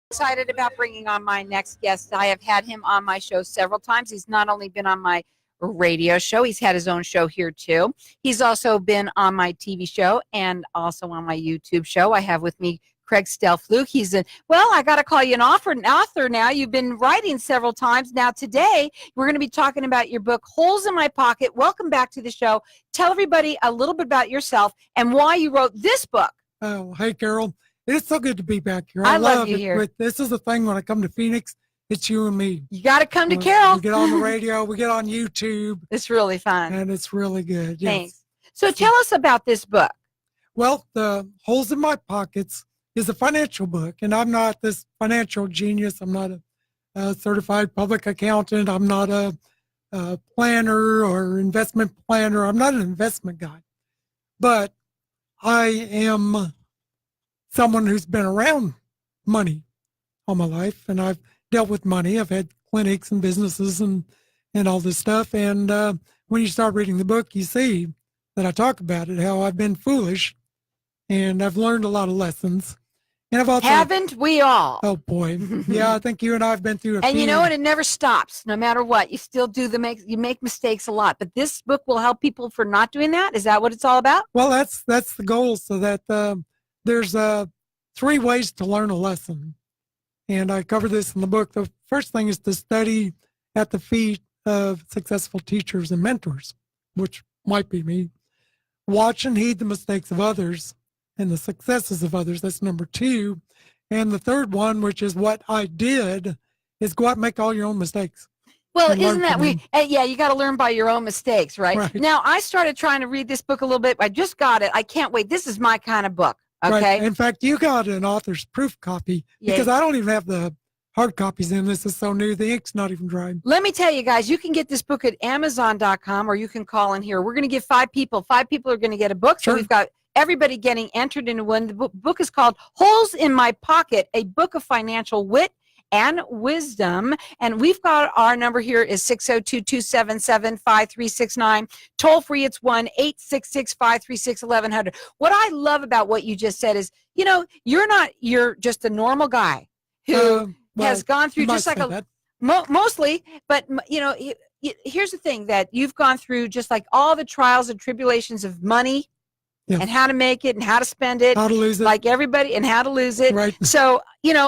Excited about bringing on my next guest. I have had him on my show several times. He's not only been on my radio show, he's had his own show here too. He's also been on my TV show and also on my YouTube show. I have with me Craig Stellpflug. I got to call you an author now. You've been writing several times. Now, today, we're going to be talking about your book, Holes in My Pocket. Welcome back to the show. Tell everybody a little bit about yourself and why you wrote this book. Oh, hey, Carol. It's so good to be back here. I love you it. here. This is the thing when I come to Phoenix, it's you and me. You got to come to Carol. We get on the radio, we get on YouTube. It's really fun. And it's really good. Yes. Thanks. So tell us about this book. Well, The Holes in My Pockets is a financial book, and I'm not this financial genius. I'm not a certified public accountant. I'm not a planner or investment planner. I'm not an investment guy. But I am someone who's been around money all my life, and I've dealt with money. I've had clinics and businesses and all this stuff. And when you start reading the book, you see that I talk about it, how I've been foolish, and I've learned a lot of lessons. And I've also, haven't we all? Oh boy, yeah, I think you and I have been through. And you know what? It never stops. No matter what, you still do you make mistakes a lot. But this book will help people for not doing that. Is that what it's all about? Well, that's the goal. So that there's 3 ways to learn a lesson, and I cover this in the book. The first thing is to study at the feet of successful teachers and mentors, which might be me. Watch and heed the mistakes of others and the successes of others. That's number 2. And the third one, which is what I did, is go out and make all your own mistakes. Well, isn't that you got to learn by your own mistakes, right? Now, I started trying to read this book a little bit. I just got it. I can't wait. This is my kind of book. Okay. Right. In fact, you got an author's proof copy because I don't even have the hard copies in. This is so new. The ink's not even dry. Let me tell you guys, you can get this book at Amazon.com or you can call in here. We're going to give 5 people. 5 people are going to get a book. Sure. So we've got everybody getting entered into one. The book is called Holes in My Pocket, a book of financial wit and wisdom. And we've got our number here is 602-277-5369. Toll free, it's 1-866-536-1100. What I love about what you just said is, you're just a normal guy who has gone through just like mostly, but here's the thing, that you've gone through just like all the trials and tribulations of money. Yeah. And how to make it and how to spend it. How to lose it. Like everybody, and how to lose it. Right. So,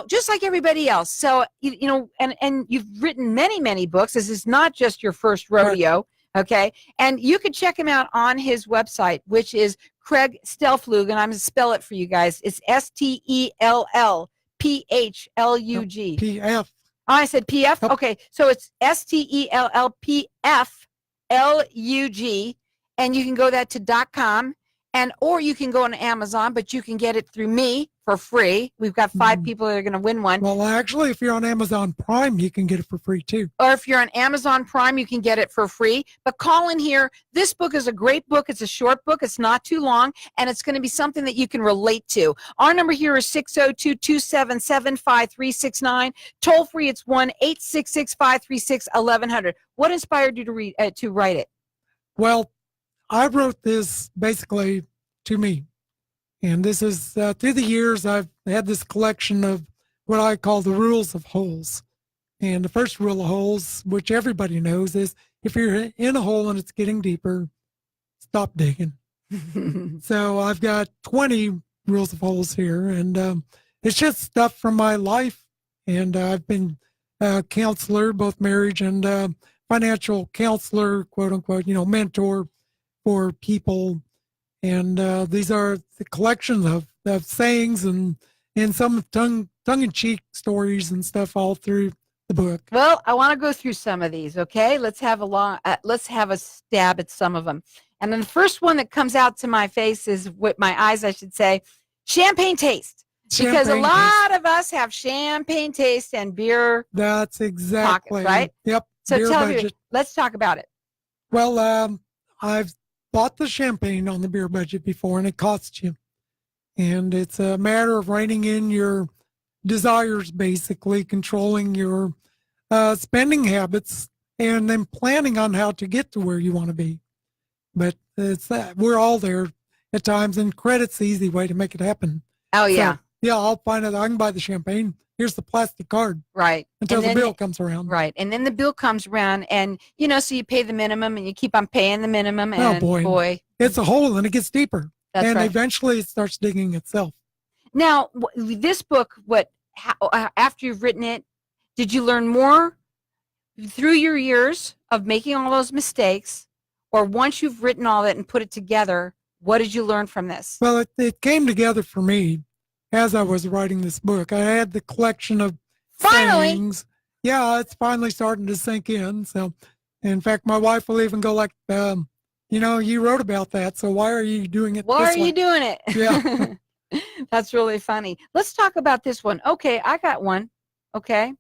just like everybody else. So, and you've written many, many books. This is not just your first rodeo. Right. Okay. And you can check him out on his website, which is Craig Stellpflug. And I'm going to spell it for you guys. It's STELLPHLUG. PF. Oh, I said PF? Yep. Okay. So it's STELLPFLUG. And you can go that to .com. Or you can go on Amazon, but you can get it through me for free. We've got 5 people that are going to win one. Well, actually, if you're on Amazon Prime, you can get it for free too. Or if you're on Amazon Prime, you can get it for free. But call in here. This book is a great book. It's a short book. It's not too long, and it's going to be something that you can relate to. Our number here is 602-277-5369. Toll free, it's 1-866-536-1100. What inspired you to write it? Well, I wrote this basically to me. And this is, through the years, I've had this collection of what I call the rules of holes. And the first rule of holes, which everybody knows, is if you're in a hole and it's getting deeper, stop digging. So I've got 20 rules of holes here. And it's just stuff from my life. And I've been a counselor, both marriage and financial counselor, quote unquote, mentor for people, and these are the collections of sayings and some tongue-in-cheek stories and stuff all through the book. Well, I want to go through some of these. Okay, let's have a stab at some of them. And then the first one that comes out to my face is, with my eyes, I should say, champagne taste. Because a lot of us have champagne taste and beer. That's exactly pockets, right. Yep. So tell me, let's talk about it. Well, I've bought the champagne on the beer budget before, and it costs you. And it's a matter of reining in your desires, basically controlling your spending habits, and then planning on how to get to where you want to be. But it's that we're all there at times, and credit's the easy way to make it happen. Oh yeah. So, yeah, I'll find out I can buy the champagne, here's the plastic card Right. until And the then bill comes around. Right. And then the bill comes around and, so you pay the minimum and you keep on paying the minimum. Oh, And boy. It's a hole and it gets deeper. That's and right. eventually it starts digging itself. Now, this book, after you've written it, did you learn more through your years of making all those mistakes, or once you've written all that and put it together, what did you learn from this? Well, it came together for me as I was writing this book. I had the collection of things. Yeah, it's finally starting to sink in. So, in fact, my wife will even go like, you wrote about that, so why are you doing it Why this are way? you doing it? Yeah. That's really funny. Let's talk about this one. Okay, I got one. Okay.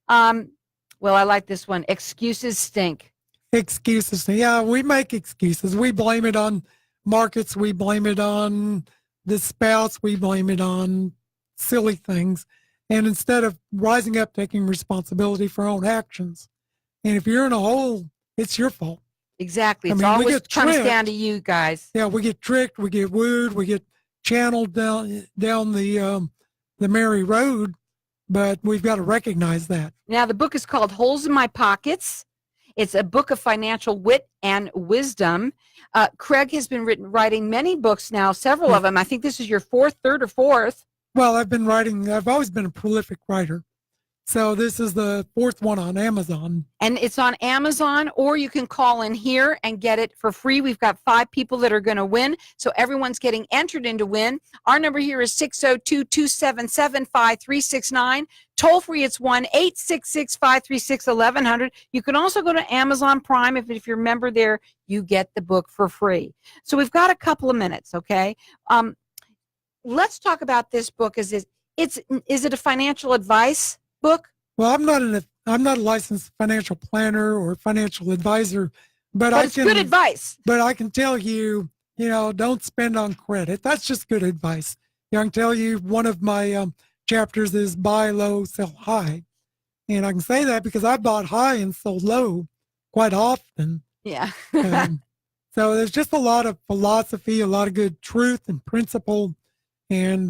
Well, I like this one. Excuses stink. Excuses. Yeah, we make excuses. We blame it on markets. We blame it on the spouse. We blame it on silly things. And instead of rising up, taking responsibility for our own actions. And if you're in a hole, it's your fault. Exactly. It always comes down to you guys. Yeah, we get tricked. We get wooed. We get channeled down the merry road. But we've got to recognize that. Now, the book is called Holes in My Pockets. It's a book of financial wit and wisdom. Craig has been writing many books now, several of them. I think this is your third or fourth. Well, I've always been a prolific writer. So this is the fourth one on Amazon. And it's on Amazon, or you can call in here and get it for free. We've got 5 people that are going to win. So everyone's getting entered into win. Our number here is 602-277-5369. Toll free, it's 1-866-536-1100. You can also go to Amazon Prime. If you're a member there, you get the book for free. So we've got a couple of minutes, okay? Let's talk about this book. Is it a financial advice book? Well, I'm not a licensed financial planner or financial advisor, but it's good advice. But I can tell you, don't spend on credit. That's just good advice. I can tell you one of my chapters is buy low, sell high. And I can say that because I bought high and sold low quite often. Yeah. So there's just a lot of philosophy, a lot of good truth and principle, and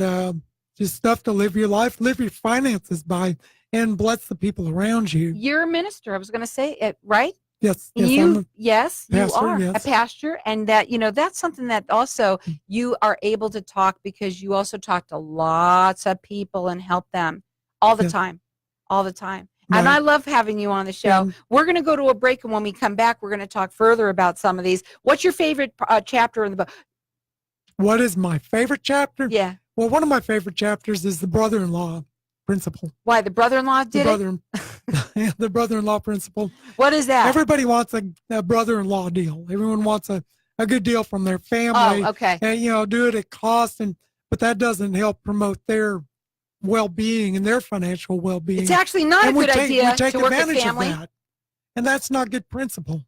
just stuff to live your life, live your finances by, and bless the people around you. You're a minister. I was going to say it, right? Yes. You pastor, are a pastor, and that's something that also you are able to talk, because you also talk to lots of people and help them all the time. Right. And I love having you on the show. Yeah. We're going to go to a break, and when we come back, we're going to talk further about some of these. What's your favorite chapter in the book? What is my favorite chapter? Yeah. Well, one of my favorite chapters is the brother-in-law principle. Why, the brother-in-law did the brother-in-law principle. What is that? Everybody wants a brother-in-law deal. Everyone wants a good deal from their family. Oh, okay. And, do it at cost, but that doesn't help promote their well-being and their financial well-being. It's actually not a good idea to work with family. Of that. And that's not good principle.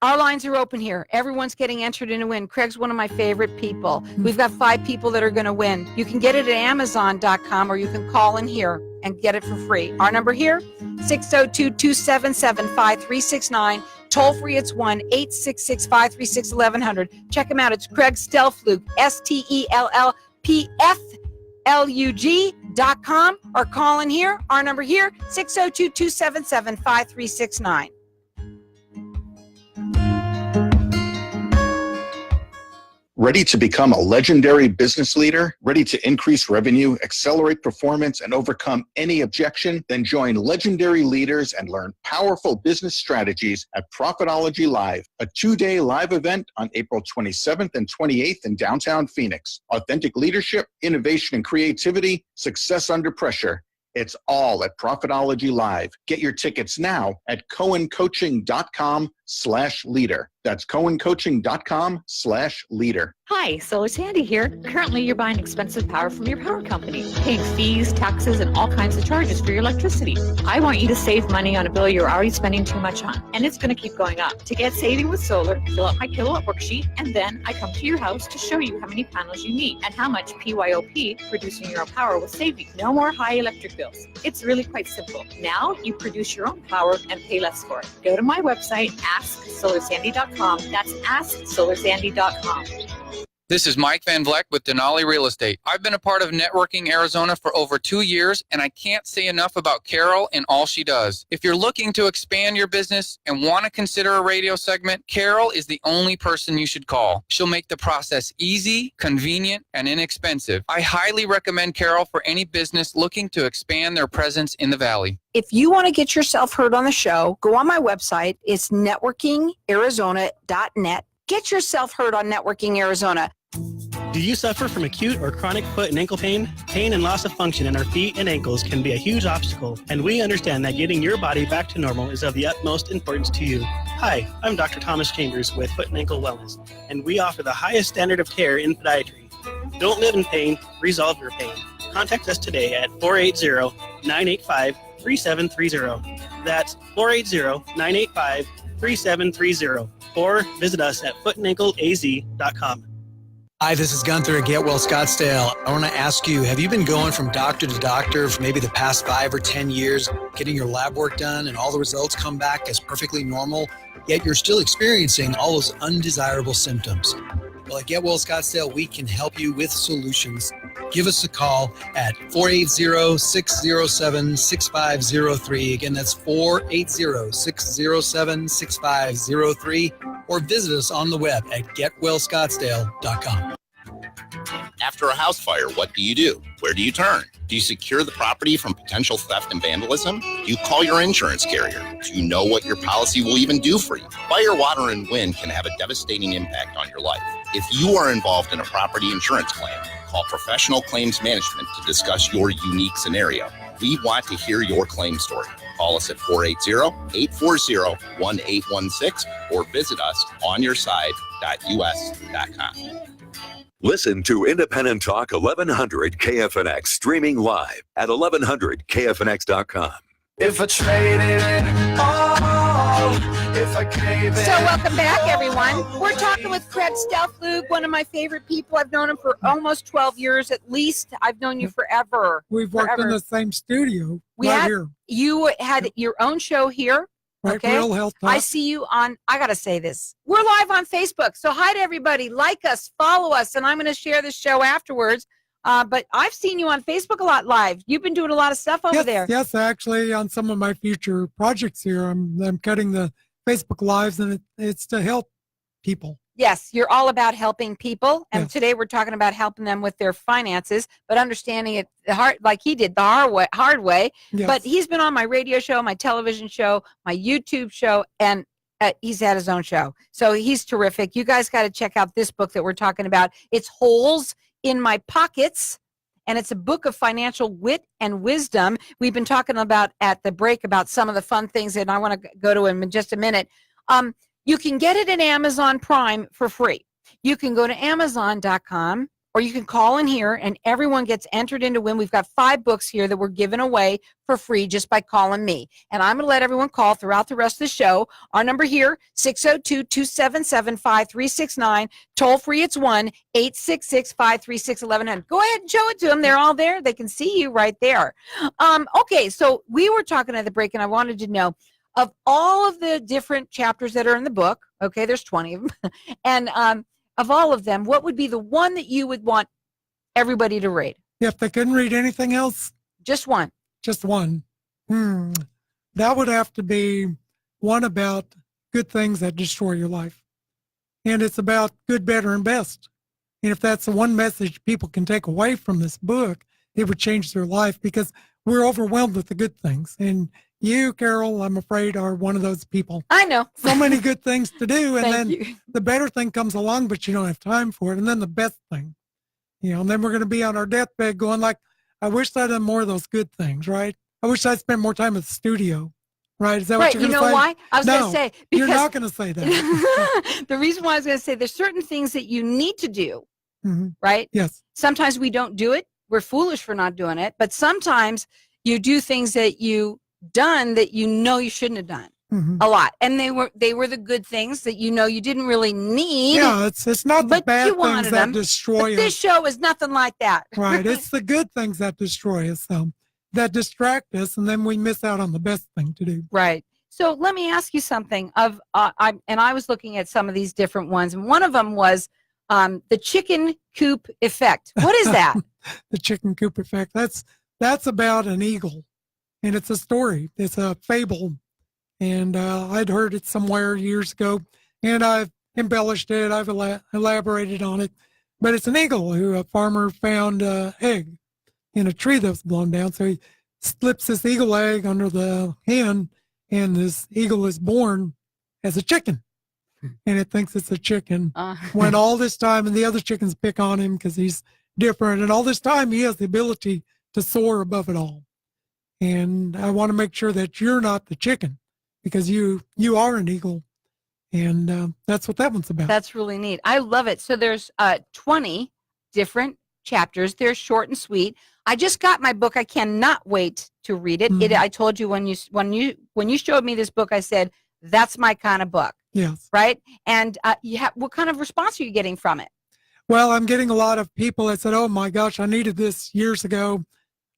Our lines are open here. Everyone's getting entered in to win. Craig's one of my favorite people. We've got 5 people that are going to win. You can get it at Amazon.com, or you can call in here and get it for free. Our number here, 602-277-5369. Toll free, it's 1-866-536-1100. Check him out. It's Craig Stellpflug, STELLPFLUG.com, or call in here. Our number here, 602-277-5369. Ready to become a legendary business leader? Ready to increase revenue, accelerate performance, and overcome any objection? Then join legendary leaders and learn powerful business strategies at Profitology Live, a 2-day live event on April 27th and 28th in downtown Phoenix. Authentic leadership, innovation and creativity, success under pressure. It's all at Profitology Live. Get your tickets now at cohencoaching.com/leader. That's cohencoaching.com/leader. Hi, Solar Sandy here. Currently, you're buying expensive power from your power company, paying fees, taxes, and all kinds of charges for your electricity. I want you to save money on a bill you're already spending too much on, and it's going to keep going up. To get saving with solar, fill out my kilowatt worksheet, and then I come to your house to show you how many panels you need and how much PYOP, producing your own power, will save you. No more high electric bills. It's really quite simple. Now you produce your own power and pay less for it. Go to my website, asksolarsandy.com. That's asksolarsandy.com. This is Mike Van Vleck with Denali Real Estate. I've been a part of Networking Arizona for over 2 years, and I can't say enough about Carol and all she does. If you're looking to expand your business and want to consider a radio segment, Carol is the only person you should call. She'll make the process easy, convenient, and inexpensive. I highly recommend Carol for any business looking to expand their presence in the Valley. If you want to get yourself heard on the show, go on my website. It's networkingarizona.net. Get yourself heard on Networking Arizona. Do you suffer from acute or chronic foot and ankle pain? Pain and loss of function in our feet and ankles can be a huge obstacle, and we understand that getting your body back to normal is of the utmost importance to you. Hi, I'm Dr. Thomas Chambers with Foot and Ankle Wellness, and we offer the highest standard of care in podiatry. Don't live in pain, resolve your pain. Contact us today at 480-985-3730. That's 480-985-3730. Or visit us at footandankleaz.com. Hi, this is Gunther at Get Well Scottsdale. I want to ask you, have you been going from doctor to doctor for maybe the past 5 or 10 years, getting your lab work done and all the results come back as perfectly normal, yet you're still experiencing all those undesirable symptoms? Well, at Get Well Scottsdale, we can help you with solutions. Give us a call at 480-607-6503. Again, that's 480-607-6503. Or visit us on the web at getwellscottsdale.com. After a house fire, what do you do? Where do you turn? Do you secure the property from potential theft and vandalism? Do you call your insurance carrier? Do you know what your policy will even do for you? Fire, water, and wind can have a devastating impact on your life. If you are involved in a property insurance claim, call Professional Claims Management to discuss your unique scenario. We want to hear your claim story. Call us at 480-840-1816 or visit us on yourside.us.com. Listen to Independent Talk 1100 KFNX streaming live at 1100kfnx.com. If I traded it all, if I gave it. So welcome back, everyone. We're talking with Craig Stellpflug, one of my favorite people. I've known him for almost 12 years at least. I've known you forever. We've worked in the same studio here. You had your own show here. Right, okay. Real Health Talk. I see you on, I got to say this. We're live on Facebook. So hi to everybody. Like us, follow us, and I'm going to share this show afterwards. But I've seen you on Facebook a lot live. You've been doing a lot of stuff over there. Yes, actually, on some of my future projects here, I'm cutting the Facebook Lives, and it's to help people. Yes, you're all about helping people. And Yes. today we're talking about helping them with their finances, but understanding it hard, like he did the hard way. Yes. But he's been on my radio show, my television show, my YouTube show, and he's had his own show. So he's terrific. You guys got to check out this book that we're talking about. It's Holes in My Pockets, and it's a book of financial wit and wisdom. We've been talking about at the break about some of the fun things, and I want to go to him in just a minute. You can get it at Amazon Prime for free. You can go to Amazon.com, or you can call in here, and everyone gets entered into win. We've got 5 books here that we're giving away for free just by calling me. And I'm going to let everyone call throughout the rest of the show. Our number here, 602-277-5369. Toll free, it's 1-866-536-1100. Go ahead and show it to them. They're all there. They can see you right there. Okay, so we were talking at the break, and I wanted to know, of all of the different chapters that are in the book, okay, there's 20 of them, and of all of them, what would be the one that you would want everybody to read? If they couldn't read anything else? Just one. Just one. That would have to be one about good things that destroy your life. And it's about good, better, and best. And if that's the one message people can take away from this book, it would change their life, because we're overwhelmed with the good things. And you, Carol, I'm afraid, are one of those people. I know. So many good things to do, and then you. the better thing comes along, but you don't have time for it. And then the best thing, and then we're going to be on our deathbed going like, I wish I'd done more of those good things, right? I wish I'd spent more time at the studio, right? Is that what you're going to say? You know why? I was going to say, because you're not going to say that. The reason why I was going to say, there's certain things that you need to do, right? Yes. Sometimes we don't do it. We're foolish for not doing it. But sometimes you do things that you done that you know you shouldn't have done a lot, and they were the good things that you didn't really need. Yeah, it's not the bad things that destroy us. This show is nothing like that. Right, it's the good things that destroy us, that distract us, and then we miss out on the best thing to do. Right. So let me ask you something. I was looking at some of these different ones, and one of them was The chicken coop effect. What is that? The chicken coop effect. That's about an eagle, and it's a story. It's a fable, and I'd heard it somewhere years ago, and I've embellished it. I've elaborated on it, but it's an eagle who a farmer found an egg in a tree that was blown down. So he slips this eagle egg under the hen, and this eagle is born as a chicken, and it thinks it's a chicken. When all this time, and the other chickens pick on him because he's different, and all this time he has the ability to soar above it all. And I want to make sure that you're not the chicken, because you are an eagle, and that's what that one's about. That's really neat. I love it. So there's 20 different chapters. They're short and sweet. I just got my book. I cannot wait to read it. I told you when you showed me this book, I said that's my kind of book. Yes. Right. And what kind of response are you getting from it? Well, I'm getting a lot of people that said, "Oh my gosh, I needed this years ago."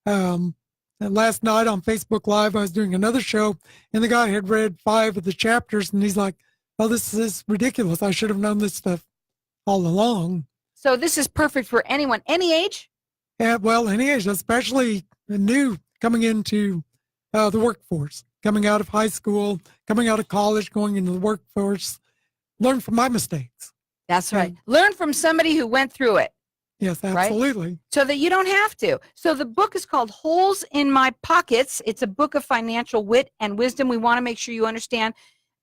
And last night on Facebook Live, I was doing another show, and the guy had read 5 of the chapters, and he's like, "Oh, this is ridiculous. I should have known this stuff all along." So this is perfect for anyone, any age? Yeah, well, any age, especially new, coming into the workforce, coming out of high school, coming out of college, going into the workforce. Learn from my mistakes. That's right. Learn from somebody who went through it. Yes, absolutely. Right? So that you don't have to. So the book is called Holes in My Pockets. It's a book of financial wit and wisdom. We want to make sure you understand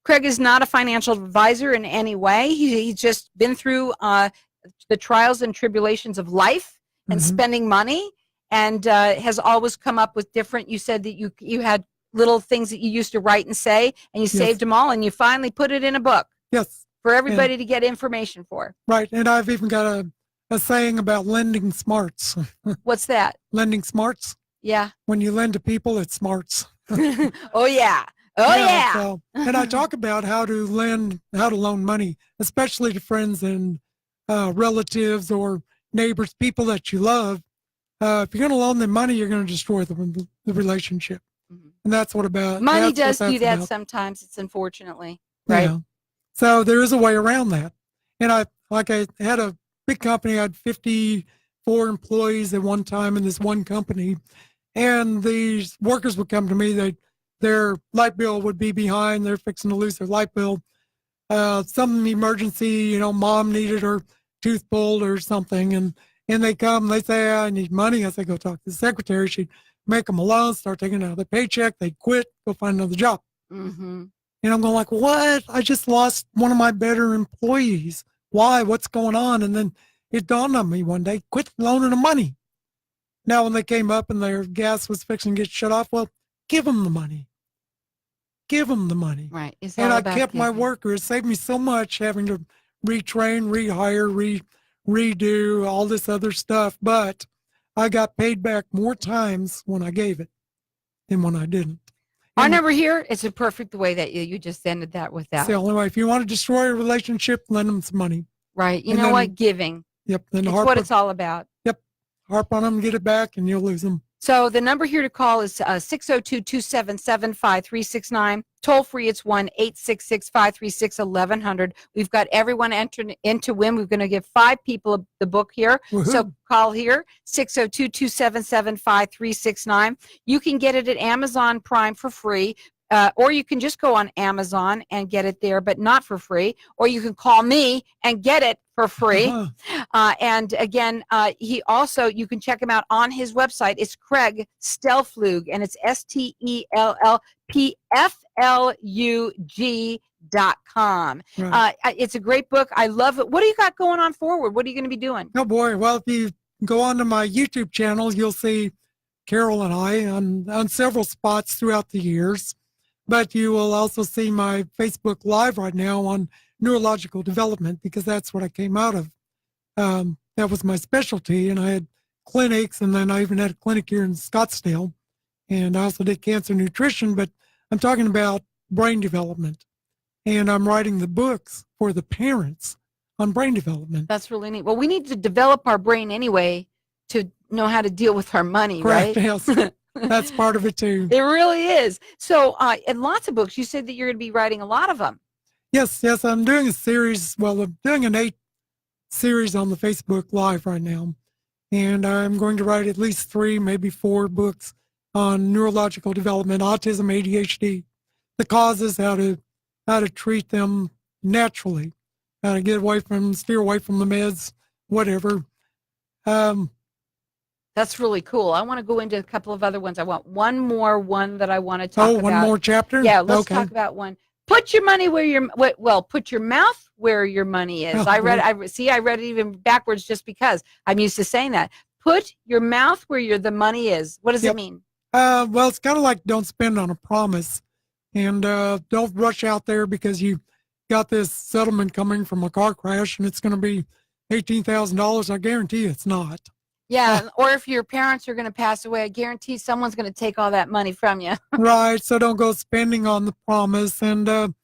Craig is not a financial advisor in any way. He's just been through the trials and tribulations of life and spending money, and has always come up with different, you said that you had little things that you used to write and say, and you saved them all, and you finally put it in a book. Yes. For everybody to get information for. Right. And I've even got a saying about lending smarts. What's that? Lending smarts. Yeah. When you lend to people, it's smarts. Oh, yeah. Oh, yeah. So, and I talk about how to loan money, especially to friends and relatives or neighbors, people that you love. If you're going to loan them money, you're going to destroy the relationship. And that's what about. Money does do that sometimes. It's unfortunately. Right. Yeah. So there is a way around that. And I had a big company. I had 54 employees at one time in this one company. And these workers would come to me. Their light bill would be behind. They're fixing to lose their light bill. Some emergency, mom needed her tooth pulled or something. And they come, they say, I need money. I say, go talk to the secretary. She'd make them a loan, start taking out their paycheck. They'd quit, go find another job. And I'm going like, what? I just lost one of my better employees. Why? What's going on? And then it dawned on me one day, quit loaning them money. Now, when they came up and their gas was fixing to get shut off, well, give them the money. Give them the money. Right. And I kept my workers. It saved me so much having to retrain, rehire, redo all this other stuff. But I got paid back more times when I gave it than when I didn't. Our number here, it's a perfect way that you just ended that with that. It's the only way. If you want to destroy a relationship, lend them some money. Right. You know what? Giving. Yep. It's what it's all about. Yep. Harp on them, get it back, and you'll lose them. So the number here to call is 602-277-5369. Toll free, it's 1-866-536-1100. We've got everyone entered in to win. We're going to give 5 people the book here. Woo-hoo. So call here, 602-277-5369. You can get it at Amazon Prime for free. Or you can just go on Amazon and get it there, but not for free. Or you can call me and get it for free. And again, you can check him out on his website. It's Craig Stellpflug, and it's STELLPFLUG.com. Right. It's a great book. I love it. What do you got going on forward? What are you going to be doing? Oh boy. Well, if you go onto my YouTube channel, you'll see Carol and I on several spots throughout the years. But you will also see my Facebook Live right now on neurological development, because that's what I came out of. That was my specialty, and I had clinics, and then I even had a clinic here in Scottsdale. And I also did cancer nutrition, but I'm talking about brain development. And I'm writing the books for the parents on brain development. That's really neat. Well, we need to develop our brain anyway to know how to deal with our money, Correct, right? Yes. That's part of it too. It really is. So, and lots of books. You said that you're going to be writing a lot of them. Yes. I'm doing a series. Well, I'm doing an series on the Facebook Live right now. And I'm going to write at least 3, maybe 4 books on neurological development, autism, ADHD, the causes, how to treat them naturally, how to steer away from the meds, whatever. That's really cool. I want to go into a couple of other ones. I want one more one that I want to talk about. One more chapter? Yeah, let's okay. talk about one. Put your money where your put your mouth where your money is. Oh, I read it even backwards just because I'm used to saying that. Put your mouth where the money is. What does it mean? Well, it's kind of like don't spend on a promise, and don't rush out there because you got this settlement coming from a car crash and it's going to be $18,000. I guarantee you it's not. Yeah, or if your parents are going to pass away, I guarantee someone's going to take all that money from you. Right, so don't go spending on the promise, and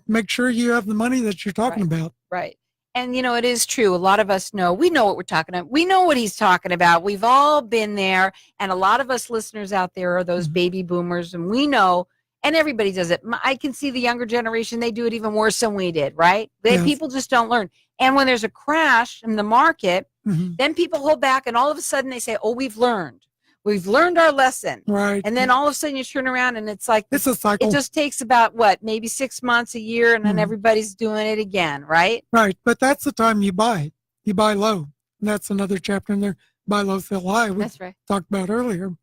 make sure you have the money that you're talking about. Right. And, it is true. A lot of us know. We know what we're talking about. We know what he's talking about. We've all been there. And a lot of us listeners out there are those baby boomers. And we know, and everybody does it. I can see the younger generation, they do it even worse than we did, right? People just don't learn. And when there's a crash in the market, then people hold back. And all of a sudden they say, oh, we've learned. We've learned our lesson. Right. And then all of a sudden you turn around and it's like, it's a cycle. It just takes about maybe 6 months, a year, and then everybody's doing it again, right? Right. But that's the time you buy. You buy low. And that's another chapter in there. Buy low, sell high. That's right. Talked about earlier.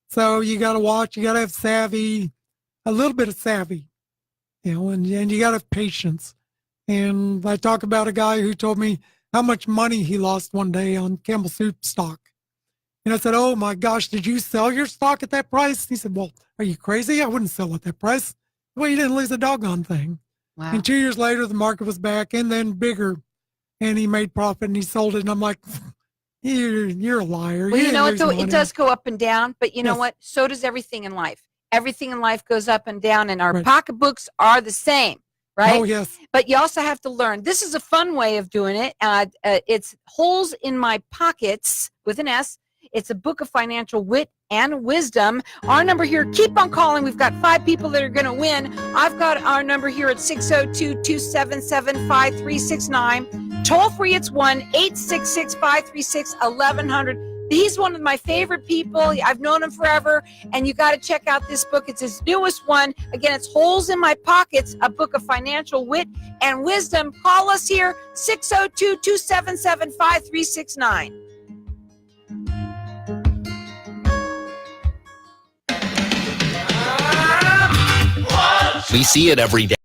So you got to watch. You got to have savvy, a little bit of savvy, and you got to have patience. And I talk about a guy who told me how much money he lost one day on Campbell Soup stock. And I said, oh my gosh, did you sell your stock at that price? He said, well, are you crazy? I wouldn't sell at that price. Well, you didn't lose a doggone thing. Wow. And 2 years later, the market was back and then bigger, and he made profit and he sold it. And I'm like, you're a liar. Well, you know what, though? It does go up and down, but you know Yes. what? So does everything in life. Everything in life goes up and down, and our pocketbooks are the same, right? Oh, yes. But you also have to learn. This is a fun way of doing it. It's Holes in My Pockets with an S. It's a book of financial wit and wisdom. Our number here, keep on calling. We've got 5 people that are going to win. I've got our number here at 602-277-5369. Toll free, it's 1-866-536-1100. He's one of my favorite people. I've known him forever, and you got to check out this book. It's his newest one. Again, it's Holes in My Pockets, a book of financial wit and wisdom. Call us here, 602-277-5369. We see it every day.